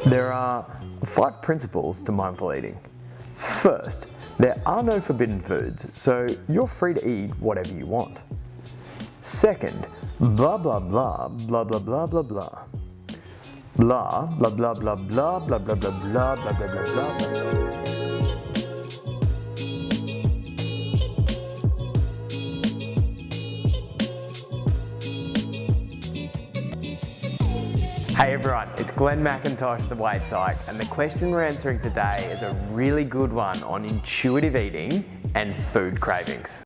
There are 5 principles to mindful eating. First, there are no forbidden foods, so you're free to eat whatever you want. Second, blah blah blah blah blah blah blah blah. Blah blah blah blah blah blah blah blah blah blah blah blah blah. Hey everyone, it's Mackintosh the Weight Psych, and the question we're answering today is a really good one on intuitive eating and food cravings.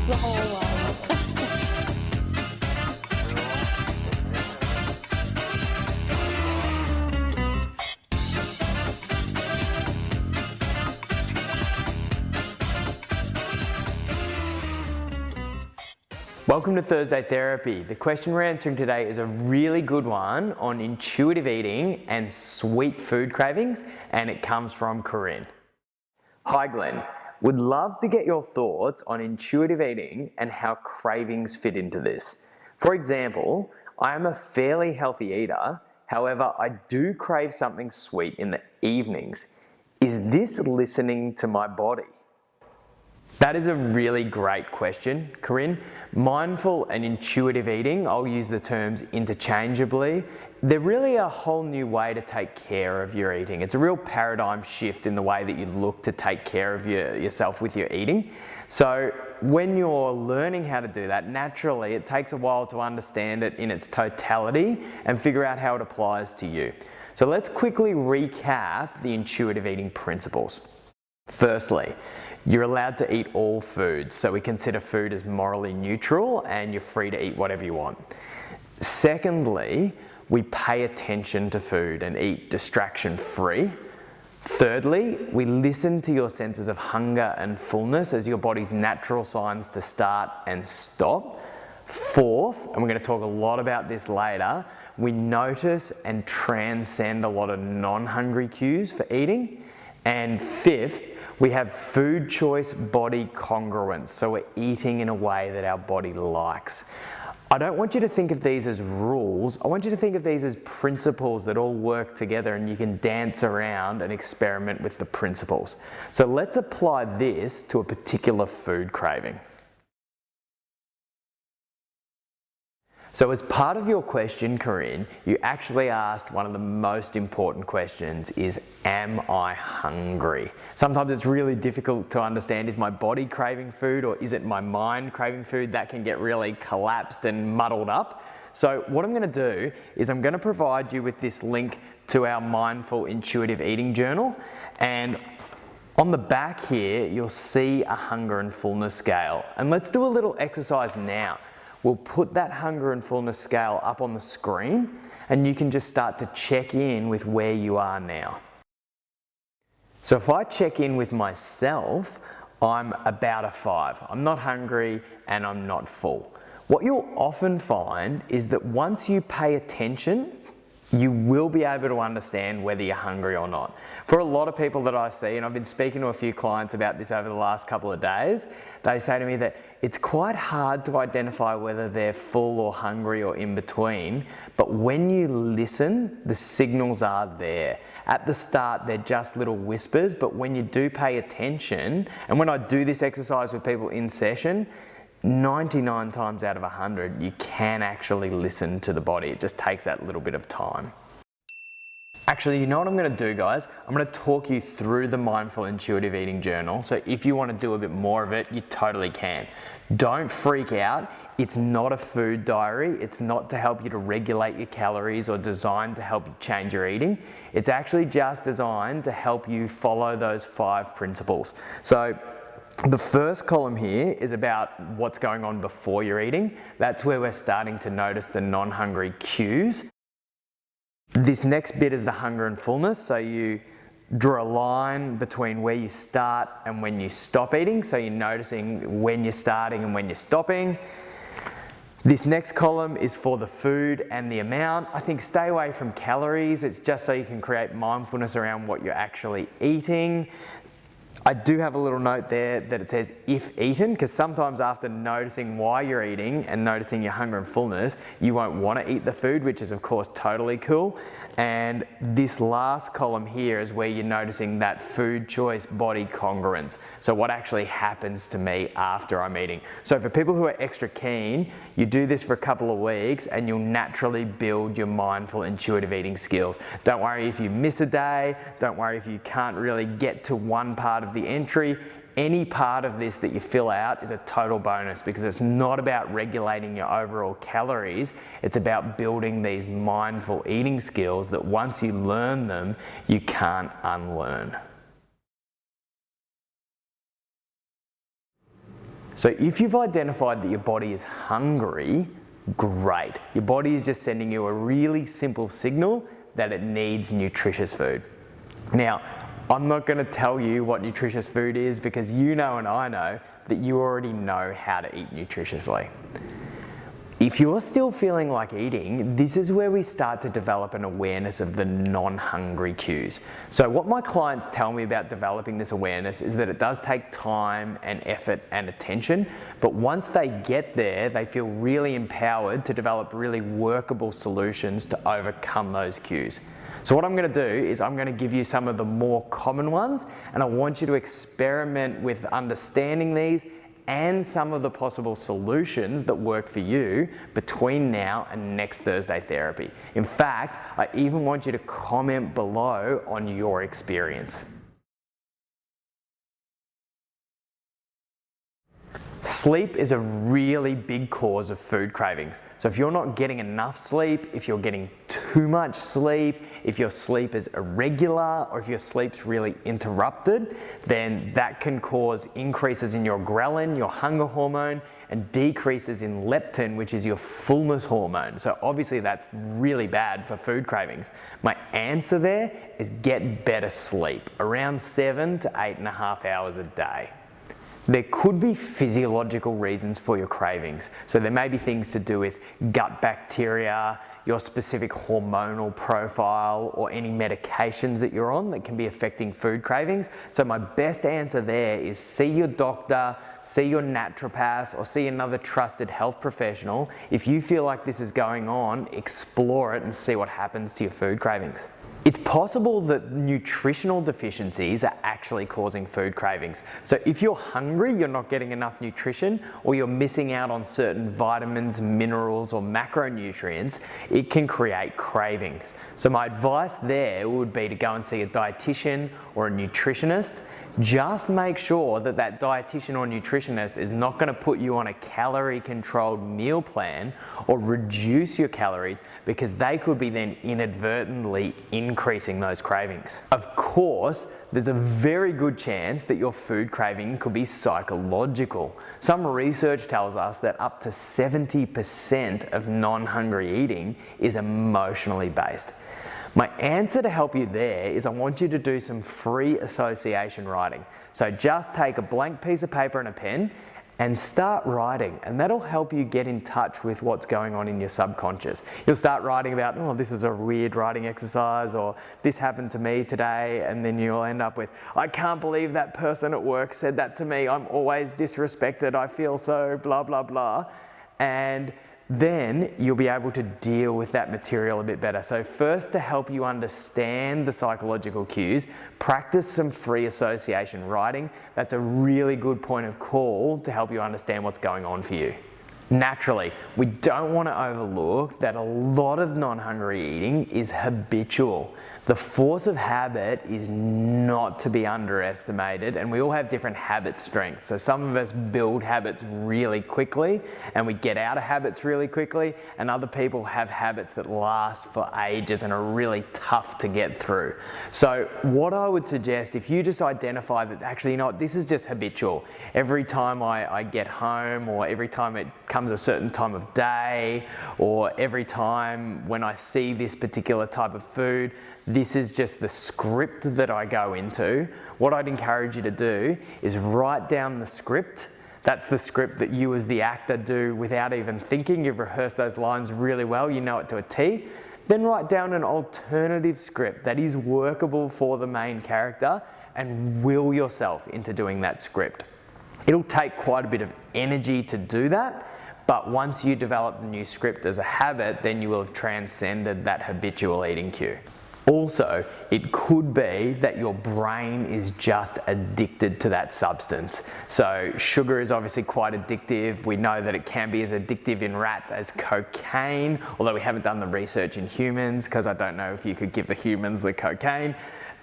The whole world. Welcome to Thursday Therapy. The question we're answering today is a really good one on intuitive eating and sweet food cravings, and it comes from Corinne. Hi Glenn, would love to get your thoughts on intuitive eating and how cravings fit into this. For example, I am a fairly healthy eater, however I do crave something sweet in the evenings. Is this listening to my body? That is a really great question, Corinne. Mindful and intuitive eating, I'll use the terms interchangeably. They're really a whole new way to take care of your eating. It's a real paradigm shift in the way that you look to take care of yourself with your eating. So when you're learning how to do that, naturally it takes a while to understand it in its totality and figure out how it applies to you. So let's quickly recap the intuitive eating principles. Firstly, you're allowed to eat all foods, so we consider food as morally neutral and you're free to eat whatever you want. Secondly, we pay attention to food and eat distraction-free. Thirdly, we listen to your senses of hunger and fullness as your body's natural signs to start and stop. Fourth, and we're going to talk a lot about this later, we notice and transcend a lot of non-hungry cues for eating. And fifth, we have food choice body congruence, so we're eating in a way that our body likes. I don't want you to think of these as rules, I want you to think of these as principles that all work together and you can dance around and experiment with the principles. So let's apply this to a particular food craving. So as part of your question, Corinne, you actually asked one of the most important questions is, am I hungry? Sometimes it's really difficult to understand, is my body craving food or is it my mind craving food? That can get really collapsed and muddled up. So what I'm going to do is I'm going to provide you with this link to our mindful intuitive eating journal, and on the back here you'll see a hunger and fullness scale, and let's do a little exercise now. We'll put that hunger and fullness scale up on the screen and you can just start to check in with where you are now. So if I check in with myself, I'm about a 5. I'm not hungry and I'm not full. What you'll often find is that once you pay attention, you will be able to understand whether you're hungry or not. For a lot of people that I see, and I've been speaking to a few clients about this over the last couple of days, they say to me that it's quite hard to identify whether they're full or hungry or in between, but when you listen, the signals are there. At the start, they're just little whispers, but when you do pay attention, and when I do this exercise with people in session, 99 times out of 100, you can actually listen to the body. It just takes that little bit of time. Actually, you know what I'm going to do, guys? I'm going to talk you through the Mindful Intuitive Eating Journal. So if you want to do a bit more of it, you totally can. Don't freak out. It's not a food diary. It's not to help you to regulate your calories or designed to help you change your eating. It's actually just designed to help you follow those 5 principles. So the first column here is about what's going on before you're eating. That's where we're starting to notice the non-hungry cues. This next bit is the hunger and fullness. So you draw a line between where you start and when you stop eating. So you're noticing when you're starting and when you're stopping. This next column is for the food and the amount. I think stay away from calories. It's just so you can create mindfulness around what you're actually eating. I do have a little note there that it says if eaten, because sometimes after noticing why you're eating and noticing your hunger and fullness, you won't want to eat the food, which is of course totally cool. And this last column here is where you're noticing that food choice body congruence. So what actually happens to me after I'm eating. So for people who are extra keen, you do this for a couple of weeks and you'll naturally build your mindful intuitive eating skills. Don't worry if you miss a day, don't worry if you can't really get to one part of the entry. Any part of this that you fill out is a total bonus, because it's not about regulating your overall calories, it's about building these mindful eating skills that once you learn them, you can't unlearn. So if you've identified that your body is hungry, great. Your body is just sending you a really simple signal that it needs nutritious food. Now, I'm not going to tell you what nutritious food is, because you know and I know that you already know how to eat nutritiously. If you're still feeling like eating, this is where we start to develop an awareness of the non-hungry cues. So what my clients tell me about developing this awareness is that it does take time and effort and attention, but once they get there, they feel really empowered to develop really workable solutions to overcome those cues. So what I'm going to do is I'm going to give you some of the more common ones, and I want you to experiment with understanding these and some of the possible solutions that work for you between now and next Thursday therapy. In fact, I even want you to comment below on your experience. Sleep is a really big cause of food cravings. So if you're not getting enough sleep, if you're getting too much sleep, if your sleep is irregular, or if your sleep's really interrupted, then that can cause increases in your ghrelin, your hunger hormone, and decreases in leptin, which is your fullness hormone. So obviously that's really bad for food cravings. My answer there is get better sleep, around 7 to 8.5 hours a day. There could be physiological reasons for your cravings. So there may be things to do with gut bacteria, your specific hormonal profile, or any medications that you're on that can be affecting food cravings. So my best answer there is see your doctor, see your naturopath, or see another trusted health professional. If you feel like this is going on, explore it and see what happens to your food cravings. It's possible that nutritional deficiencies are actually causing food cravings. So if you're hungry, you're not getting enough nutrition, or you're missing out on certain vitamins, minerals, or macronutrients, it can create cravings. So my advice there would be to go and see a dietitian or a nutritionist. Just make sure that that dietitian or nutritionist is not going to put you on a calorie controlled meal plan or reduce your calories, because they could be then inadvertently increasing those cravings. Of course, there's a very good chance that your food craving could be psychological. Some research tells us that up to 70% of non-hungry eating is emotionally based. My answer to help you there is I want you to do some free association writing. So just take a blank piece of paper and a pen and start writing, and that'll help you get in touch with what's going on in your subconscious. You'll start writing about, oh, this is a weird writing exercise, or this happened to me today, and then you'll end up with, I can't believe that person at work said that to me, I'm always disrespected, I feel so blah, blah, blah. And then you'll be able to deal with that material a bit better. So first, to help you understand the psychological cues, practice some free association writing. That's a really good point of call to help you understand what's going on for you. Naturally, we don't want to overlook that a lot of non-hungry eating is habitual. The force of habit is not to be underestimated, and we all have different habit strengths. So some of us build habits really quickly and we get out of habits really quickly, and other people have habits that last for ages and are really tough to get through. So what I would suggest, if you just identify that actually, you know what, this is just habitual. Every time I get home, or every time it comes a certain time of day, or every time when I see this particular type of food, this is just the script that I go into. What I'd encourage you to do is write down the script. That's the script that you as the actor do without even thinking. You've rehearsed those lines really well, you know it to a T. Then write down an alternative script that is workable for the main character and will yourself into doing that script. It'll take quite a bit of energy to do that, but once you develop the new script as a habit, then you will have transcended that habitual eating cue. Also, it could be that your brain is just addicted to that substance. So sugar is obviously quite addictive. We know that it can be as addictive in rats as cocaine, although we haven't done the research in humans because I don't know if you could give the humans the cocaine.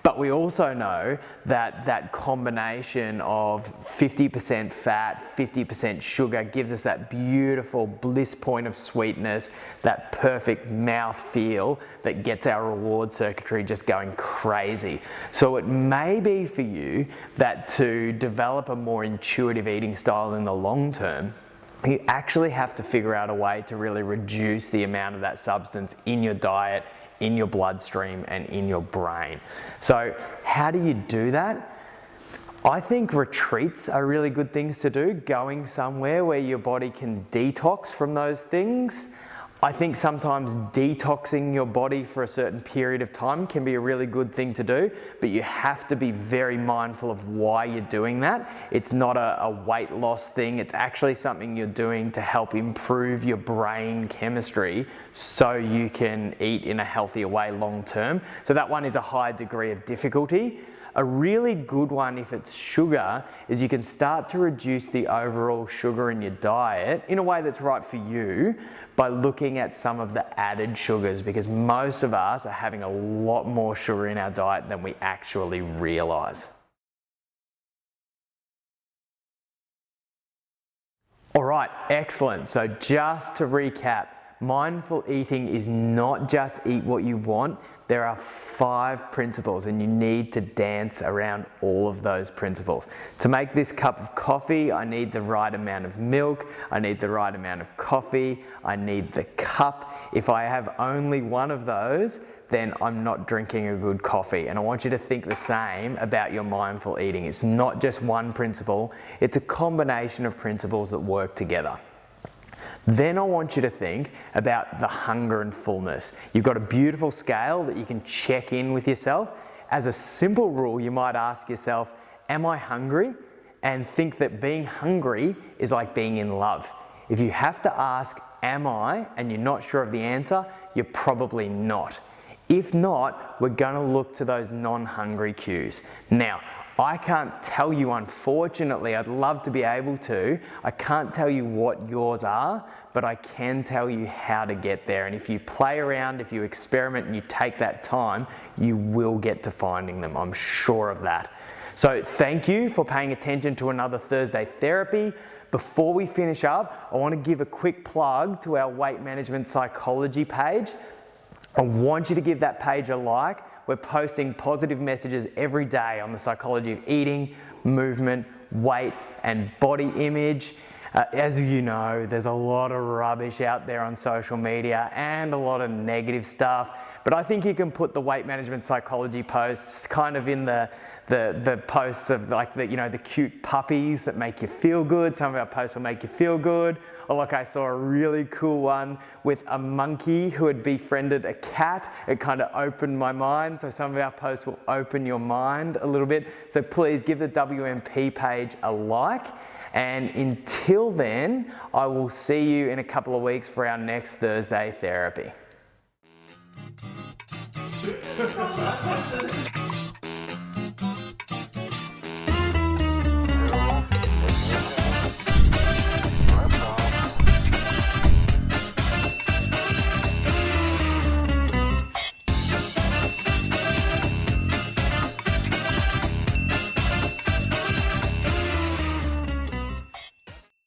But we also know that that combination of 50% fat, 50% sugar gives us that beautiful bliss point of sweetness, that perfect mouth feel that gets our reward circuitry just going crazy. So it may be for you that to develop a more intuitive eating style in the long term, you actually have to figure out a way to really reduce the amount of that substance in your diet, in your bloodstream and in your brain. So how do you do that? I think retreats are really good things to do, going somewhere where your body can detox from those things. I think sometimes detoxing your body for a certain period of time can be a really good thing to do, but you have to be very mindful of why you're doing that. It's not a weight loss thing, it's actually something you're doing to help improve your brain chemistry so you can eat in a healthier way long term. So that one is a high degree of difficulty. A really good one, if it's sugar, is you can start to reduce the overall sugar in your diet in a way that's right for you by looking at some of the added sugars, because most of us are having a lot more sugar in our diet than we actually realize. All right, excellent. So just to recap, mindful eating is not just eat what you want. There are 5 principles and you need to dance around all of those principles. To make this cup of coffee, I need the right amount of milk, I need the right amount of coffee, I need the cup. If I have only one of those, then I'm not drinking a good coffee. And I want you to think the same about your mindful eating. It's not just one principle, it's a combination of principles that work together. Then I want you to think about the hunger and fullness. You've got a beautiful scale that you can check in with yourself. As a simple rule, you might ask yourself, am I hungry? And think that being hungry is like being in love. If you have to ask, am I, and you're not sure of the answer, you're probably not. If not, we're going to look to those non-hungry cues. Now, I can't tell you, unfortunately, I'd love to be able to. I can't tell you what yours are, but I can tell you how to get there. And if you play around, if you experiment and you take that time, you will get to finding them. I'm sure of that. So thank you for paying attention to another Thursday Therapy. Before we finish up, I want to give a quick plug to our weight management psychology page. I want you to give that page a like. We're posting positive messages every day on the psychology of eating, movement, weight, and body image. As you know, there's a lot of rubbish out there on social media and a lot of negative stuff, but I think you can put the weight management psychology posts kind of in the posts of like the cute puppies that make you feel good. Some of our posts will make you feel good. Or like I saw a really cool one with a monkey who had befriended a cat. It kind of opened my mind. So some of our posts will open your mind a little bit. So please give the WMP page a like. And until then, I will see you in a couple of weeks for our next Thursday Therapy.